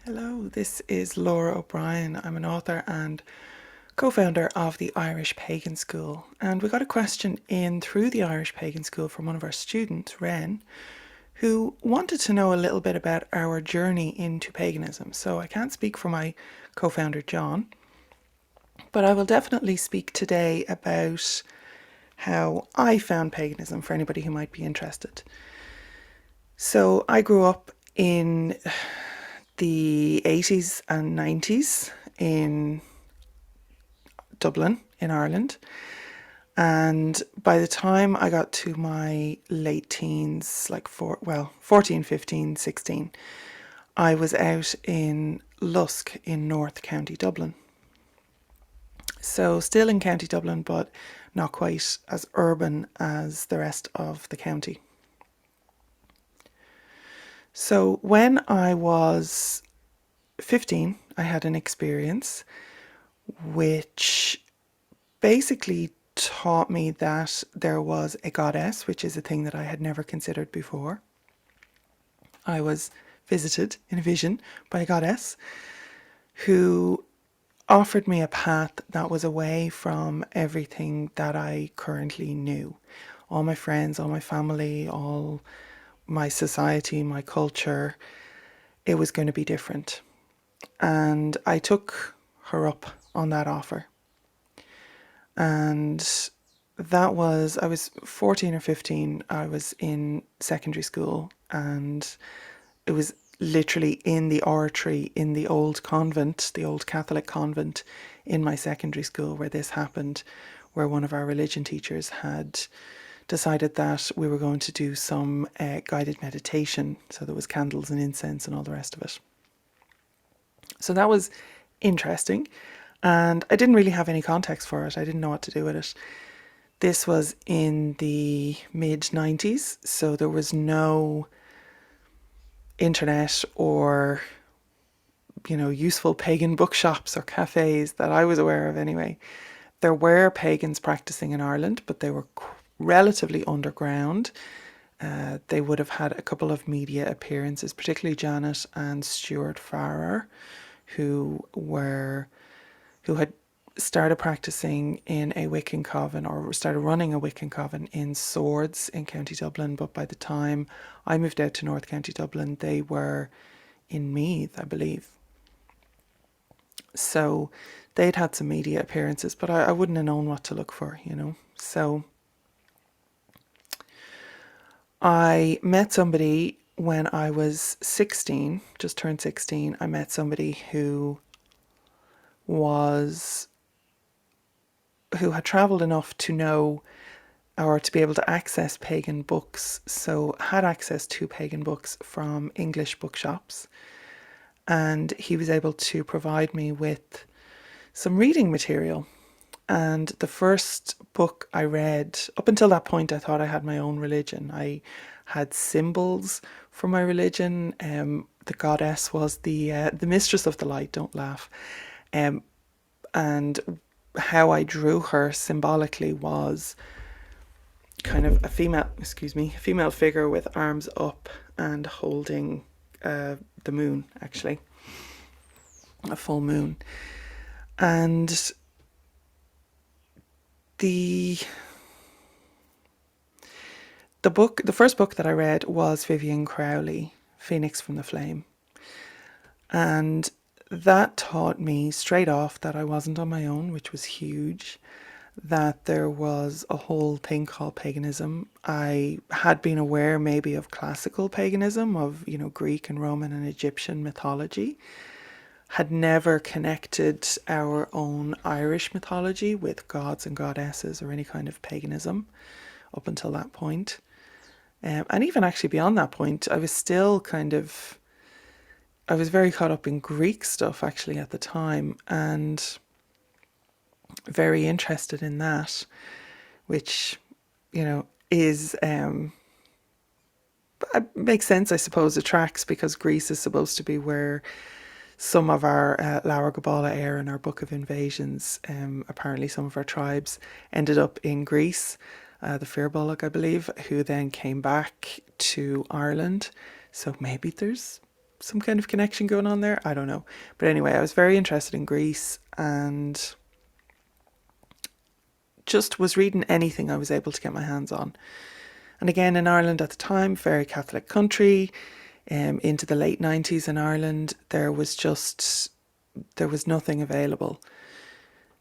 Hello, this is Lora O'Brien. I'm an author and co-founder of the Irish Pagan School. And we got a question in through the Irish Pagan School from one of our students, Ren, who wanted to know a little bit about our journey into paganism. So I can't speak for my co-founder, John, but I will definitely speak today about how I found paganism for anybody who might be interested. So I grew up in the 80s and 90s in Dublin, in Ireland. And by the time I got to my late teens, 14, 15, 16, I was out in Lusk in North County Dublin. So still in County Dublin, but not quite as urban as the rest of the county. So when I was 15, I had an experience which basically taught me that there was a goddess, which is a thing that I had never considered before. I was visited in a vision by a goddess who offered me a path that was away from everything that I currently knew. All my friends, all my family, all my society, my culture, it was going to be different. And I took her up on that offer. And I was 14 or 15, I was in secondary school, and it was literally in the oratory in the old convent, the old Catholic convent in my secondary school where this happened, where one of our religion teachers had decided that we were going to do some guided meditation. So there was candles and incense and all the rest of it. So that was interesting. And I didn't really have any context for it. I didn't know what to do with it. This was in the mid-90s, so there was no internet or, useful pagan bookshops or cafes that I was aware of anyway. There were pagans practicing in Ireland, but they were relatively underground. They would have had a couple of media appearances, particularly Janet and Stuart Farrer, who had started practicing in a Wiccan coven, or started running a Wiccan coven in Swords in County Dublin. But by the time I moved out to North County Dublin, they were in Meath, I believe. So they'd had some media appearances, but I wouldn't have known what to look for, So I met somebody when I was 16, just turned 16. I met somebody who had travelled enough to know or to be able to access pagan books, so had access to pagan books from English bookshops. And he was able to provide me with some reading material. And the first book I read, up until that point, I thought I had my own religion. I had symbols for my religion. The goddess was the mistress of the light, don't laugh. And how I drew her symbolically was kind of a female figure with arms up and holding the moon, actually, a full moon. And the first book that I read was Vivian Crowley, Phoenix from the Flame. And that taught me straight off that I wasn't on my own, which was huge, that there was a whole thing called paganism. I had been aware maybe of classical paganism, of, Greek and Roman and Egyptian mythology, had never connected our own Irish mythology with gods and goddesses or any kind of paganism up until that point. And even actually beyond that point, I was very caught up in Greek stuff actually at the time, and very interested in that, which, is makes sense, I suppose. It tracks because Greece is supposed to be where some of our Laura Gabala Air in our Book of Invasions, apparently some of our tribes ended up in Greece, the Firbolg, I believe, who then came back to Ireland. So maybe there's some kind of connection going on there. I don't know. But anyway, I was very interested in Greece and just was reading anything I was able to get my hands on. And again, in Ireland at the time, very Catholic country, into the late 90s in Ireland, there was nothing available.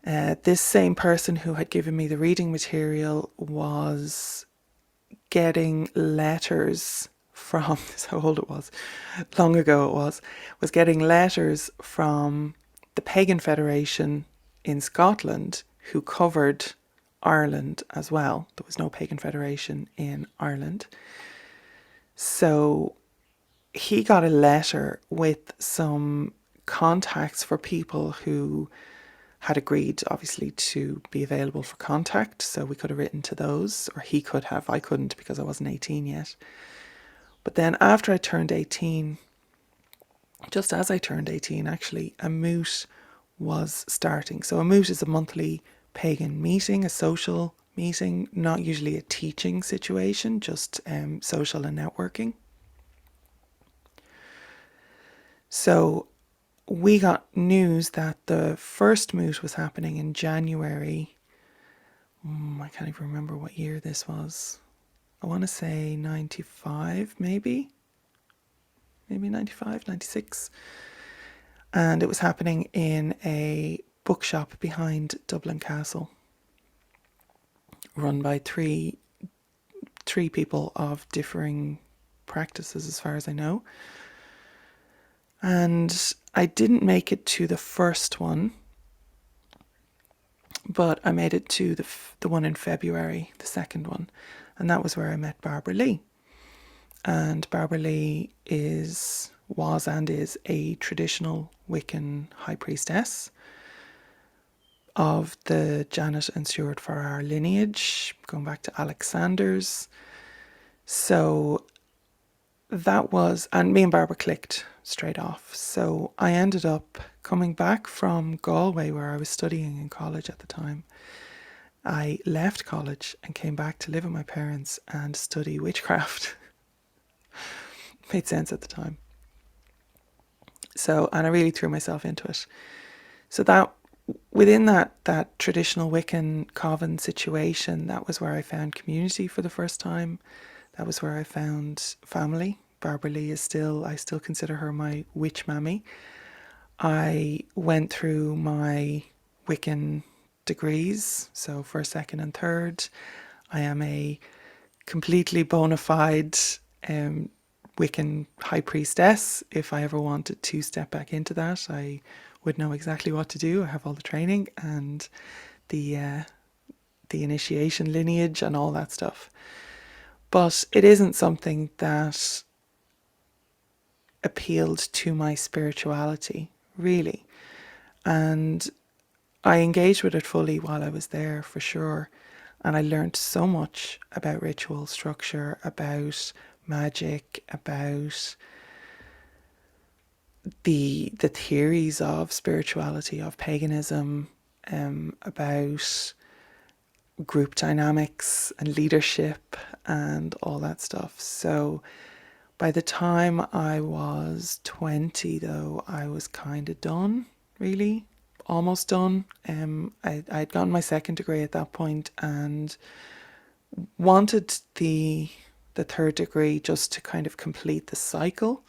This same person who had given me the reading material was getting letters from, this is how old it was, long ago it was getting letters from the Pagan Federation in Scotland, who covered Ireland as well. There was no Pagan Federation in Ireland. So he got a letter with some contacts for people who had agreed, obviously, to be available for contact. So we could have written to those, or he could have. I couldn't because I wasn't 18 yet. But then after I turned 18, just as I turned 18, actually, a moot was starting. So a moot is a monthly pagan meeting, a social meeting, not usually a teaching situation, just social and networking. So we got news that the first moot was happening in January. I can't even remember what year this was. I want to say 95, maybe 95, 96. And it was happening in a bookshop behind Dublin Castle, run by three people of differing practices, as far as I know. And I didn't make it to the first one, but I made it to the one in February, the second one. And that was where I met Barbara Lee. And Barbara Lee was and is a traditional Wiccan high priestess of the Janet and Stuart Farrar lineage, going back to Alexander's. So that was, and me and Barbara clicked straight off. So I ended up coming back from Galway, where I was studying in college at the time. I left college and came back to live with my parents and study witchcraft. Made sense at the time. So, and I really threw myself into it. So that, within that traditional Wiccan coven situation, that was where I found community for the first time. That was where I found family. Barbara Lee I still consider her my witch mammy. I went through my Wiccan degrees, so first, second and third. I am a completely bona fide Wiccan high priestess. If I ever wanted to step back into that, I would know exactly what to do. I have all the training and the initiation lineage and all that stuff. But it isn't something that appealed to my spirituality, really. And I engaged with it fully while I was there, for sure. And I learned so much about ritual structure, about magic, about the theories of spirituality, of paganism, about group dynamics and leadership and all that stuff. So by the time I was 20, though, I was kind of done, really. Almost done. I'd gotten my second degree at that point and wanted the third degree just to kind of complete the cycle,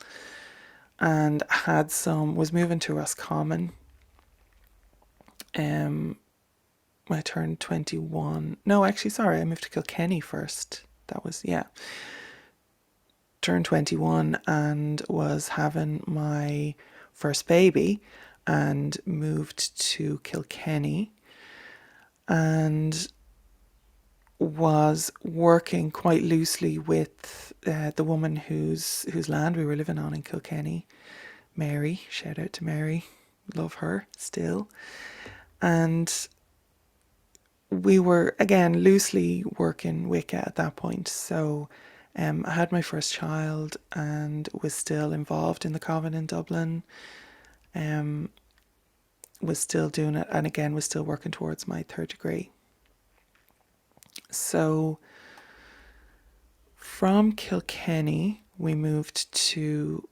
and was moving to Roscommon. I turned 21. No, actually, sorry, I moved to Kilkenny first. Turned 21 and was having my first baby and moved to Kilkenny and was working quite loosely with the woman whose land we were living on in Kilkenny, Mary. Shout out to Mary. Love her still. And we were, again, loosely working Wicca at that point. So I had my first child and was still involved in the coven in Dublin. Was still doing it, and again was still working towards my third degree. So from Kilkenny we moved to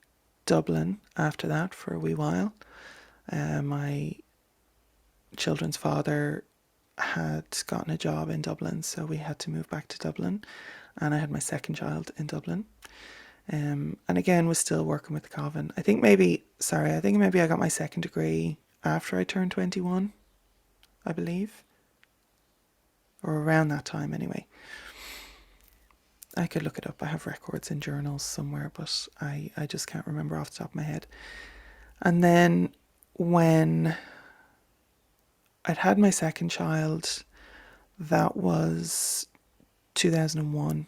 Dublin after that for a wee while. My children's father had gotten a job in Dublin, so we had to move back to Dublin, and I had my second child in Dublin. And again, was still working with the coven. I think maybe I got my second degree after I turned 21, I believe, or around that time anyway. I could look it up. I have records in journals somewhere, but I just can't remember off the top of my head. And then when I'd had my second child, that was 2001.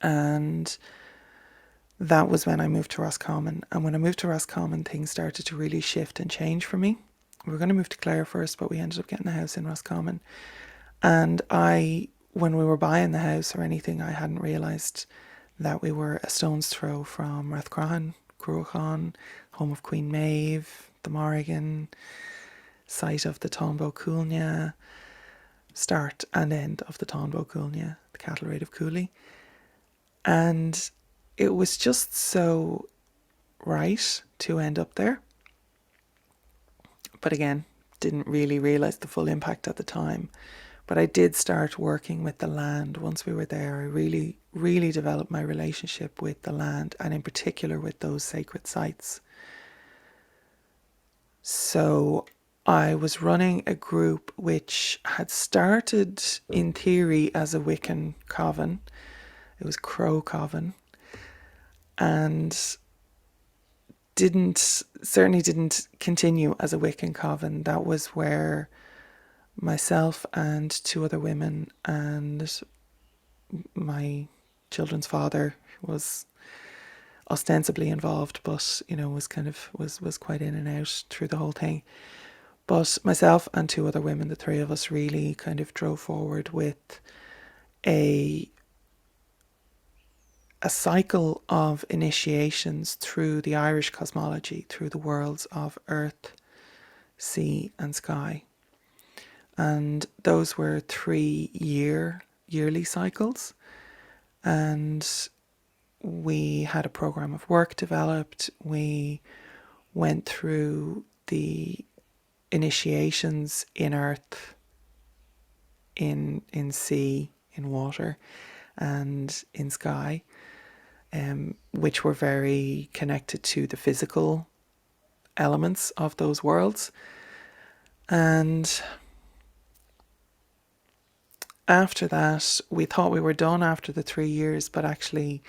And that was when I moved to Roscommon. And when I moved to Roscommon, things started to really shift and change for me. We were going to move to Clare first, but we ended up getting a house in Roscommon. And when we were buying the house or anything, I hadn't realised that we were a stone's throw from Rathcroghan, Cruachan, home of Queen Maeve, the Morrigan, site of the Tonbo Coolnia, start and end of the Tonbo Coolnia, the cattle raid of Cooley. And it was just so right to end up there. But again, didn't really realise the full impact at the time. But I did start working with the land once we were there. I really, really developed my relationship with the land, and in particular with those sacred sites. So I was running a group which had started in theory as a Wiccan coven. It was Crow Coven, and certainly didn't continue as a Wiccan coven. That was where myself and two other women and my children's father was ostensibly involved, but was quite in and out through the whole thing. But myself and two other women, the three of us, really kind of drove forward with a cycle of initiations through the Irish cosmology, through the worlds of earth, sea and sky. And those were 3 yearly cycles. And we had a program of work developed. We went through the initiations in earth, in sea, in water, and in sky, which were very connected to the physical elements of those worlds. And after that, we thought we were done after the 3 years, but actually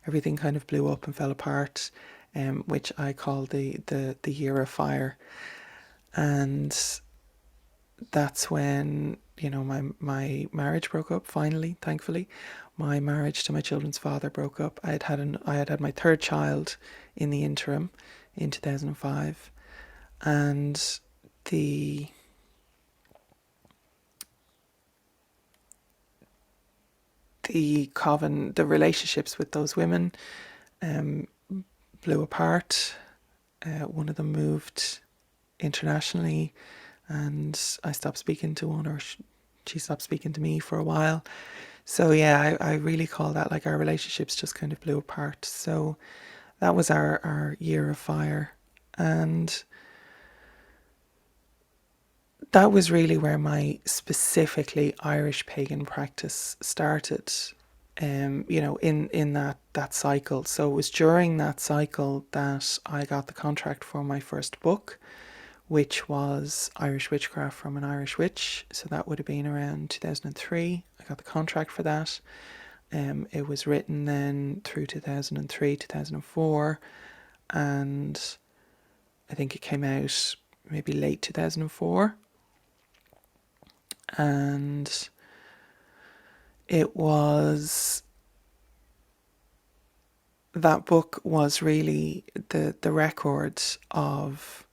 everything kind of blew up and fell apart, which I call the year of fire. And that's when, my marriage broke up finally, thankfully. My marriage to my children's father broke up. I had had my third child in the interim in 2005. And the coven, the relationships with those women blew apart. One of them moved internationally, and I stopped speaking to one, or she stopped speaking to me for a while. So yeah, I really call that, like, our relationships just kind of blew apart. So that was our year of fire. And that was really where my specifically Irish pagan practice started, in that cycle. So it was during that cycle that I got the contract for my first book, which was Irish Witchcraft from an Irish Witch. So that would have been around 2003. I got the contract for that. It was written then through 2003, 2004, and I think it came out maybe late 2004. And that book was really the record of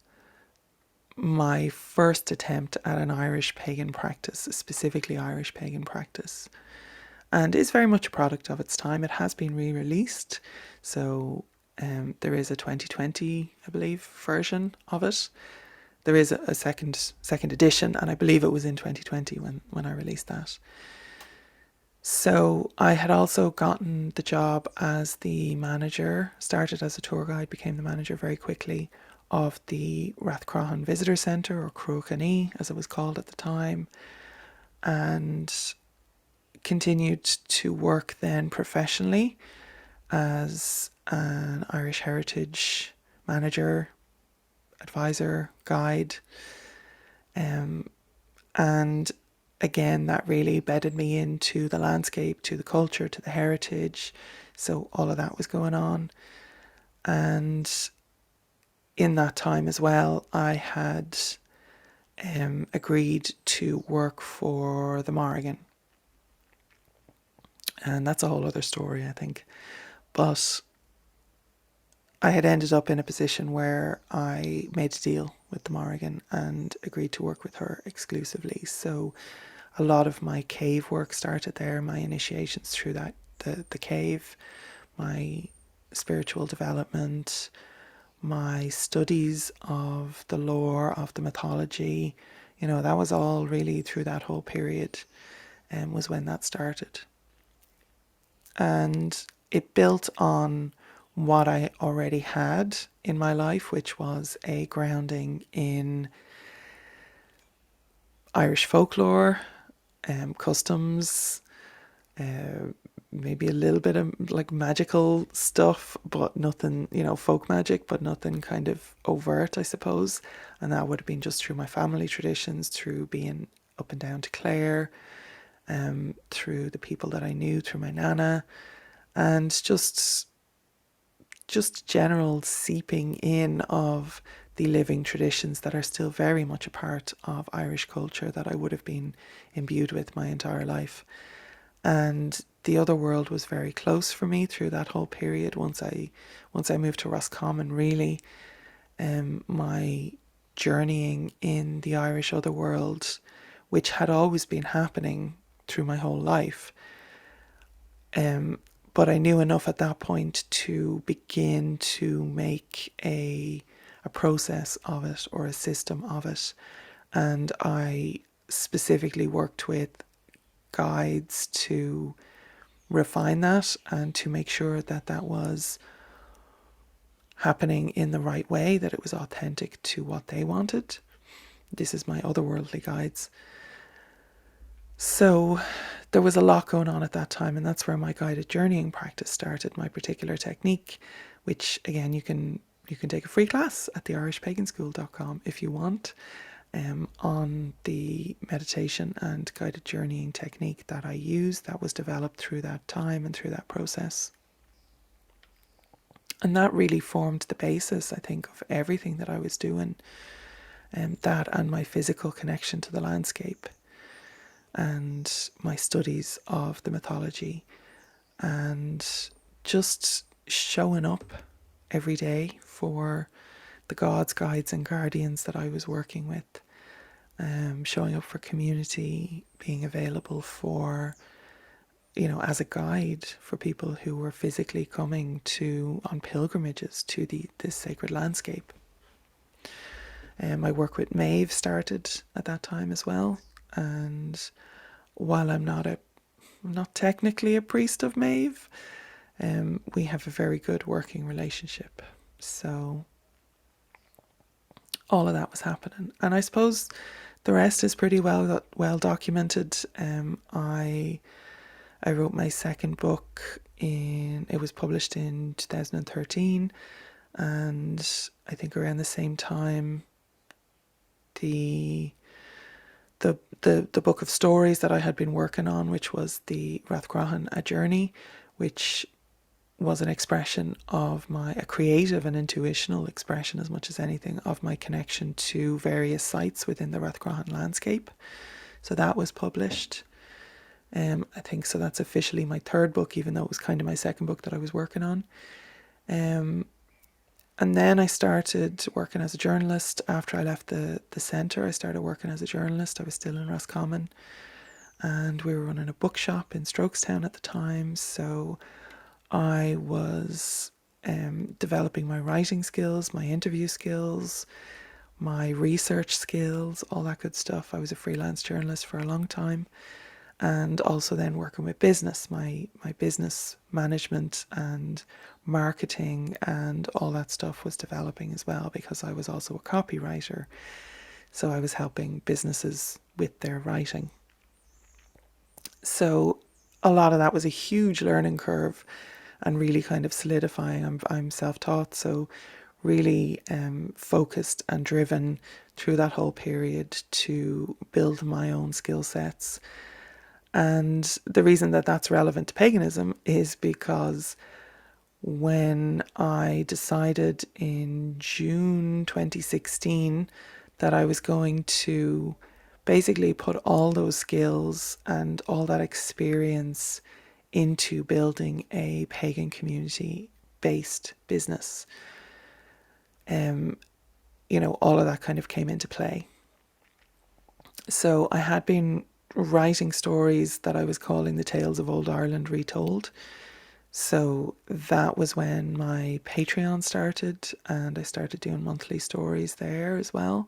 my first attempt at an Irish pagan practice, specifically Irish pagan practice, and is very much a product of its time. It has been re-released, so there is a 2020, I believe, version of it. There is a second edition, and I believe it was in 2020 when I released that. So I had also gotten the job as the manager, started as a tour guide, became the manager very quickly of the Rathcroghan Visitor Centre, or Cruachanee as it was called at the time, and continued to work then professionally as an Irish heritage manager, advisor, guide. And again, that really bedded me into the landscape, to the culture, to the heritage. So all of that was going on. And in that time as well, I had agreed to work for the Morrigan. And that's a whole other story, I think. But I had ended up in a position where I made a deal with the Morrigan and agreed to work with her exclusively. So a lot of my cave work started there, my initiations through the cave, my spiritual development, my studies of the lore, of the mythology. That was all really through that whole period, and was when that started. And it built on what I already had in my life, which was a grounding in Irish folklore, customs, maybe a little bit of like magical stuff, but nothing, folk magic, but nothing kind of overt, I suppose. And that would have been just through my family traditions, through being up and down to Clare, through the people that I knew, through my nana, and just general seeping in of the living traditions that are still very much a part of Irish culture that I would have been imbued with my entire life. And the other world was very close for me through that whole period. Once I moved to Roscommon, really, my journeying in the Irish other world, which had always been happening through my whole life, but I knew enough at that point to begin to make a process of it, or a system of it. And I specifically worked with guides to refine that and to make sure that that was happening in the right way, that it was authentic to what they wanted. This is my otherworldly guides. So there was a lot going on at that time, and that's where my guided journeying practice started, my particular technique, which again you can take a free class at theirishpaganschool.com if you want, on the meditation and guided journeying technique that I use, that was developed through that time and through that process. And that really formed the basis, I think, of everything that I was doing, that and my physical connection to the landscape, and my studies of the mythology, and just showing up every day for the gods, guides and guardians that I was working with, showing up for community, being available for, as a guide for people who were physically coming on pilgrimages to this sacred landscape. My work with Maeve started at that time as well, and while I'm not technically a priest of Maeve, we have a very good working relationship. So all of that was happening, and I suppose the rest is pretty well documented. I wrote my second book it was published in 2013, and I think around the same time the book of stories that I had been working on, which was the Rathcroghan A Journey, which was an expression of a creative and intuitional expression as much as anything of my connection to various sites within the Rathcroghan landscape. So that was published. I think so that's officially my third book, even though it was kind of my second book that I was working on. And then I started working as a journalist. After I left the centre, I started working as a journalist. I was still in Roscommon, and we were running a bookshop in Strokestown at the time. So I was developing my writing skills, my interview skills, my research skills, all that good stuff. I was a freelance journalist for a long time. and also then working with business, my business management and marketing and all that stuff was developing as well, because I was also a copywriter. So I was helping businesses with their writing. So a lot of that was a huge learning curve and really kind of solidifying. I'm self-taught, so really focused and driven through that whole period to build my own skill sets. And the reason that that's relevant to paganism is because when I decided in June 2016 that I was going to basically put all those skills and all that experience into building a pagan community based business, all of that kind of came into play. So I had been writing stories that I was calling the Tales of Old Ireland Retold. So that was when my Patreon started, and I started doing monthly stories there as well.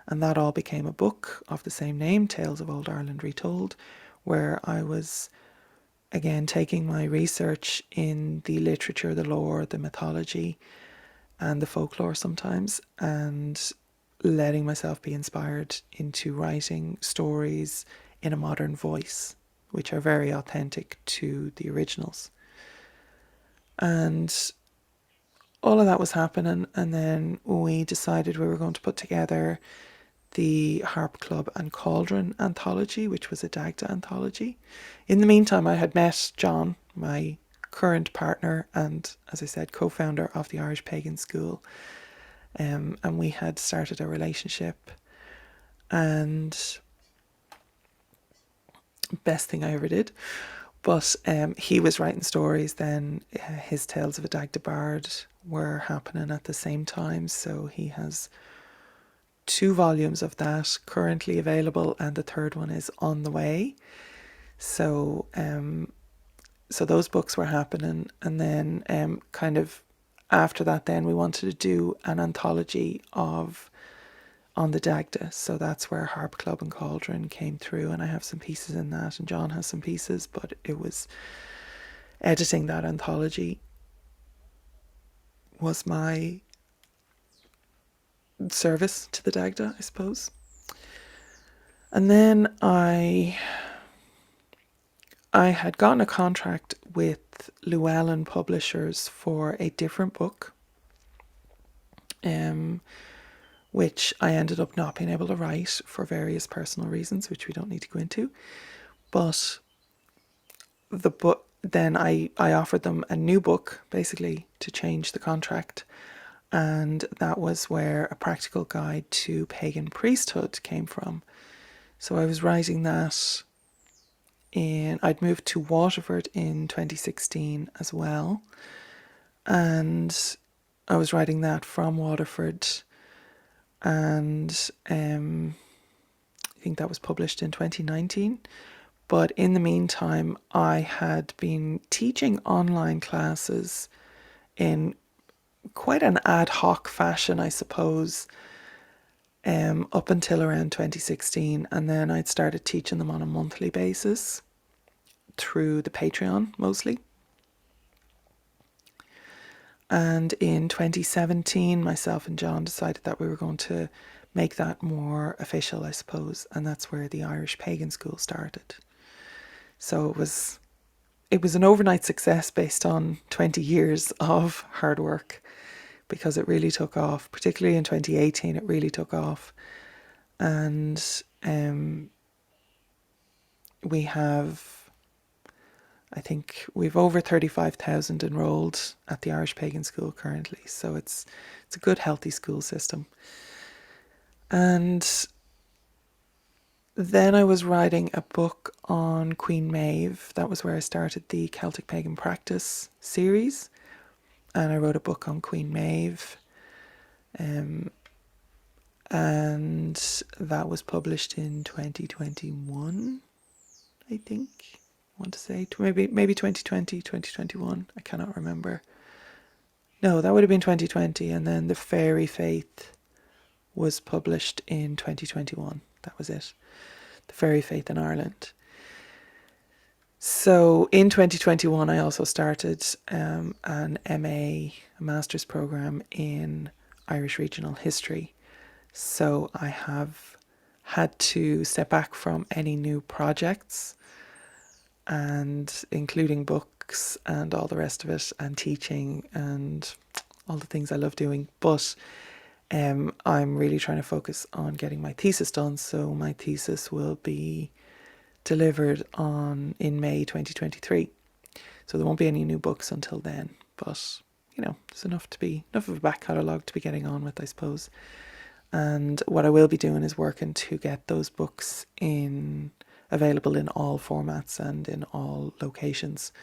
And that all became a book of the same name, Tales of Old Ireland Retold, where I was, again, taking my research in the literature, the lore, the mythology, and the folklore sometimes, and letting myself be inspired into writing stories in a modern voice, which are very authentic to the originals. And all of that was happening, and then we decided we were going to put together the Harp Club and Cauldron anthology, which was a Dagda anthology. In the meantime, I had met John, my current partner and, as I said, co-founder of the Irish Pagan School, and we had started a relationship, and best thing I ever did. But he was writing stories then. His Tales of a Dagda Bard were happening at the same time, so he has 2 volumes of that currently available, and the third one is on the way. So so those books were happening, and then kind of after that, then we wanted to do an anthology of on the Dagda. So that's where Harp Club and Cauldron came through, and I have some pieces in that, and John has some pieces, but it was editing that anthology was my service to the Dagda, I suppose. And then I had gotten a contract with Llewellyn Publishers for a different book, which I ended up not being able to write for various personal reasons, which we don't need to go into. But the book, then I offered them a new book, basically, to change the contract. And that was where A Practical Guide to Pagan Priesthood came from. So I was writing that I'd moved to Waterford in 2016 as well. And I was writing that from Waterford. And I think that was published in 2019. But in the meantime, I had been teaching online classes in quite an ad hoc fashion, I suppose, up until around 2016. And then I'd started teaching them on a monthly basis through the Patreon mostly. And in 2017, myself and John decided that we were going to make that more official, I suppose. And that's where the Irish Pagan School started. So it was an overnight success based on 20 years of hard work, because it really took off, particularly in 2018, it really took off. And we have, I think we've over 35,000 enrolled at the Irish Pagan School currently. So it's a good, healthy school system. And then I was writing a book on Queen Maeve. That was where I started the Celtic Pagan Practice series. And I wrote a book on Queen Maeve. And that was published in 2021, I think. I want to say maybe 2020, 2021. I cannot remember. No, that would have been 2020. And then The Fairy Faith was published in 2021. That was it. The Fairy Faith in Ireland. So in 2021, I also started an MA, a master's program in Irish regional history. So I have had to step back from any new projects and including books and all the rest of it and teaching and all the things I love doing. But I'm really trying to focus on getting my thesis done. So my thesis will be delivered on in May 2023. So there won't be any new books until then. But there's enough of a back catalogue to be getting on with, I suppose. And what I will be doing is working to get those books available in all formats and in all locations.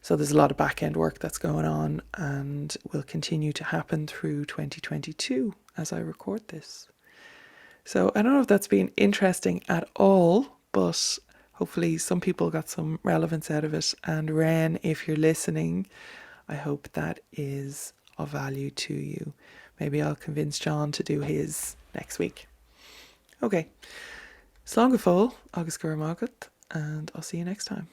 So there's a lot of back end work that's going on and will continue to happen through 2022 as I record this. So I don't know if that's been interesting at all, but hopefully some people got some relevance out of it. And Ren, if you're listening, I hope that is of value to you. Maybe I'll convince John to do his next week. Okay. Slán go fóill agus gur mágad, and I'll see you next time.